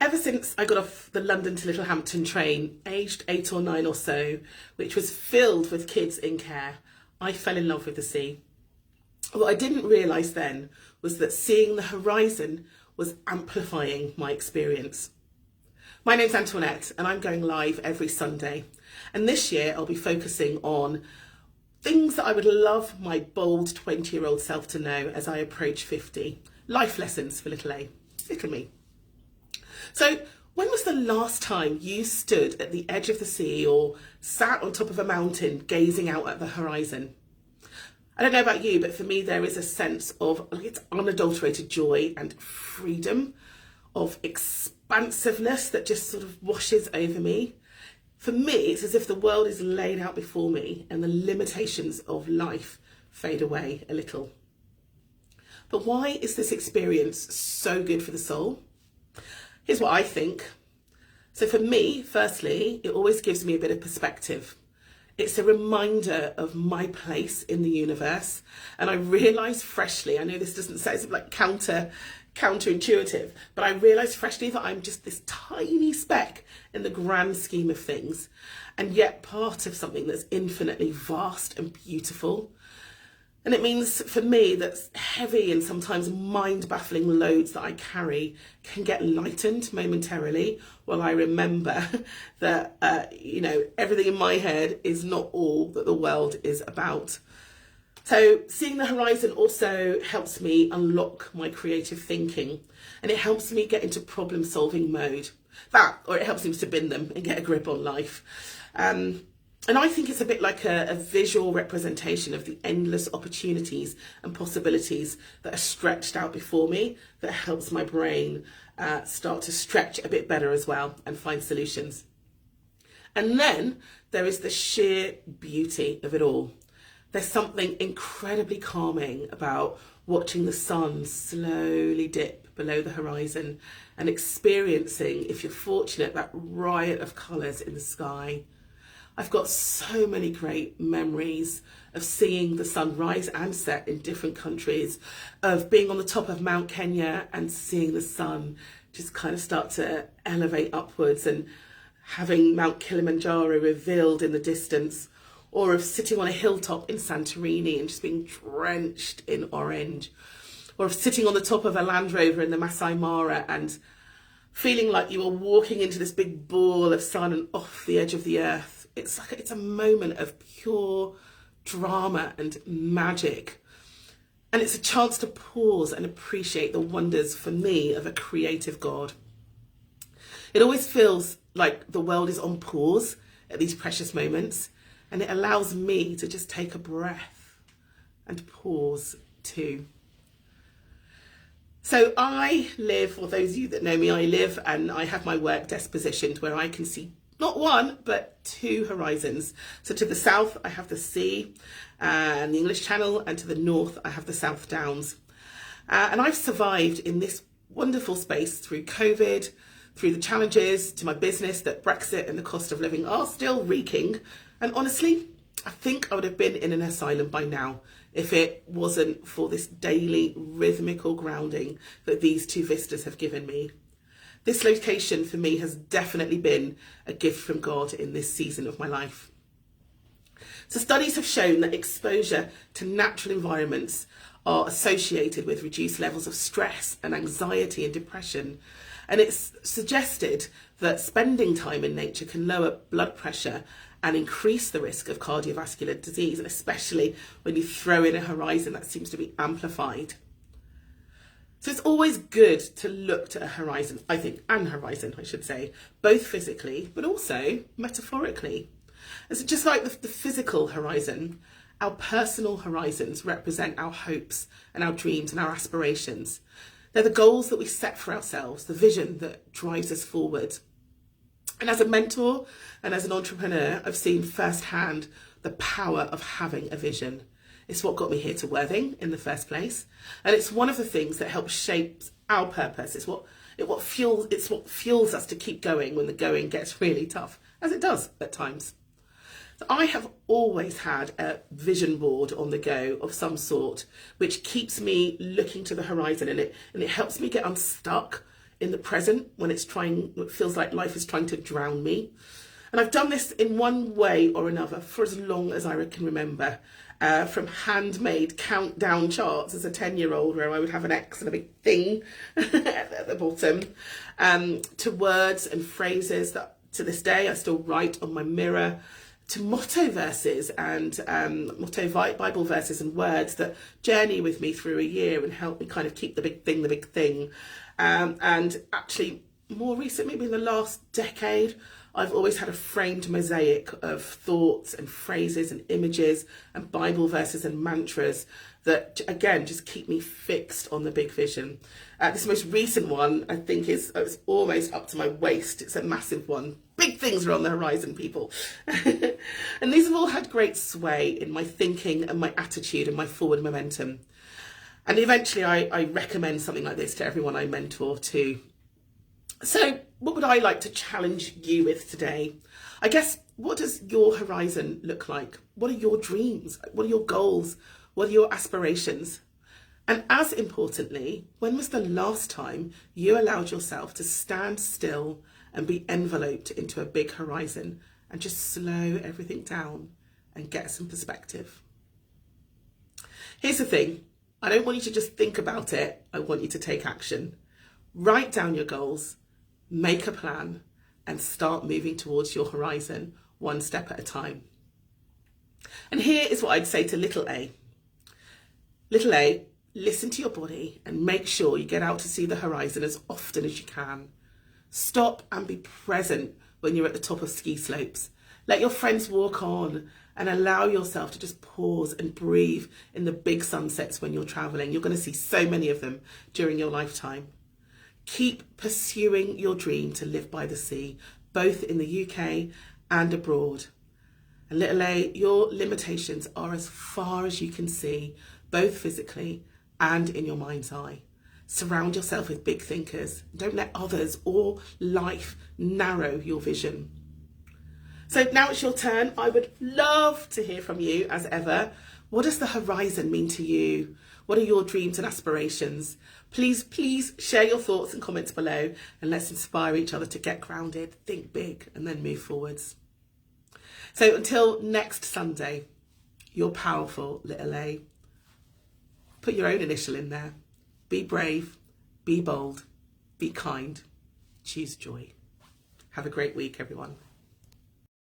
Ever since I got off the London to Littlehampton train, aged 8 or 9 or so, which was filled with kids in care, I fell in love with the sea. What I didn't realise then was that seeing the horizon was amplifying my experience. My name's Antoinette and I'm going live every Sunday. And this year I'll be focusing on things that I would love my bold 20-year-old self to know as I approach 50. Life lessons for little A, little me. So when was the last time you stood at the edge of the sea or sat on top of a mountain gazing out at the horizon? I don't know about you, but for me there is a sense of it's unadulterated joy and freedom, of expansiveness that just sort of washes over me. For me, it's as if the world is laid out before me and the limitations of life fade away a little. But why is this experience so good for the soul? Here's what I think. So for me, firstly, it always gives me a bit of perspective. It's a reminder of my place in the universe. And I realise freshly, I know this doesn't sound like counterintuitive, but I realise freshly that I'm just this tiny speck in the grand scheme of things, and yet part of something that's infinitely vast and beautiful. And it means for me that heavy and sometimes mind-baffling loads that I carry can get lightened momentarily while I remember that, everything in my head is not all that the world is about. So seeing the horizon also helps me unlock my creative thinking, and it helps me get into problem-solving mode. Or it helps me to bin them and get a grip on life. And I think it's a bit like a visual representation of the endless opportunities and possibilities that are stretched out before me that helps my brain start to stretch a bit better as well and find solutions. And then there is the sheer beauty of it all. There's something incredibly calming about watching the sun slowly dip below the horizon and experiencing, if you're fortunate, that riot of colours in the sky. I've got so many great memories of seeing the sun rise and set in different countries, of being on the top of Mount Kenya and seeing the sun just kind of start to elevate upwards and having Mount Kilimanjaro revealed in the distance, or of sitting on a hilltop in Santorini and just being drenched in orange, or of sitting on the top of a Land Rover in the Masai Mara and feeling like you were walking into this big ball of sun and off the edge of the earth. It's a moment of pure drama and magic. And it's a chance to pause and appreciate the wonders, for me, of a creative God. It always feels like the world is on pause at these precious moments, and it allows me to just take a breath and pause too. So I live, for those of you that know me, I live and I have my work desk positioned where I can see not one, but two horizons. So to the south, I have the sea and the English Channel, and to the north, I have the South Downs. And I've survived in this wonderful space through COVID, through the challenges to my business that Brexit and the cost of living are still wreaking. And honestly, I think I would have been in an asylum by now if it wasn't for this daily rhythmical grounding that these two vistas have given me. This location for me has definitely been a gift from God in this season of my life. So studies have shown that exposure to natural environments are associated with reduced levels of stress and anxiety and depression. And it's suggested that spending time in nature can lower blood pressure and increase the risk of cardiovascular disease, and especially when you throw in a horizon that seems to be amplified. So it's always good to look to a horizon, I think, an horizon, I should say, both physically, but also metaphorically. And so just like the physical horizon, our personal horizons represent our hopes and our dreams and our aspirations. They're the goals that we set for ourselves, the vision that drives us forward. And as a mentor and as an entrepreneur, I've seen firsthand the power of having a vision. It's what got me here to Worthing in the first place. And it's one of the things that helps shape our purpose. It's what fuels us to keep going when the going gets really tough, as it does at times. So I have always had a vision board on the go of some sort, which keeps me looking to the horizon, and it helps me get unstuck in the present when it feels like life is trying to drown me. And I've done this in one way or another for as long as I can remember, from handmade countdown charts as a 10-year-old, where I would have an X and a big thing at the bottom, to words and phrases that to this day I still write on my mirror, to motto verses and Bible verses and words that journey with me through a year and help me kind of keep the big thing. And actually, more recently, maybe in the last decade, I've always had a framed mosaic of thoughts and phrases and images and Bible verses and mantras that, again, just keep me fixed on the big vision. This most recent one, I think, it's almost up to my waist. It's a massive one. Big things are on the horizon, people. And these have all had great sway in my thinking and my attitude and my forward momentum. And eventually I recommend something like this to everyone I mentor too. So what would I like to challenge you with today? I guess, what does your horizon look like? What are your dreams? What are your goals? What are your aspirations? And as importantly, when was the last time you allowed yourself to stand still and be enveloped into a big horizon and just slow everything down and get some perspective? Here's the thing. I don't want you to just think about it. I want you to take action. Write down your goals, make a plan, and start moving towards your horizon one step at a time. And here is what I'd say to little a. Little a, listen to your body and make sure you get out to see the horizon as often as you can. Stop and be present when you're at the top of ski slopes. Let your friends walk on and allow yourself to just pause and breathe in the big sunsets when you're traveling. You're going to see so many of them during your lifetime. Keep pursuing your dream to live by the sea, both in the UK and abroad. And little a, your limitations are as far as you can see, both physically and in your mind's eye. Surround yourself with big thinkers. Don't let others or life narrow your vision. So now it's your turn. I would love to hear from you as ever. What does the horizon mean to you? What are your dreams and aspirations? Please share your thoughts and comments below, and let's inspire each other to get grounded, think big, and then move forwards. So until next Sunday, you're powerful, little a. Put your own initial in there. Be brave, be bold, be kind, choose joy. Have a great week, everyone.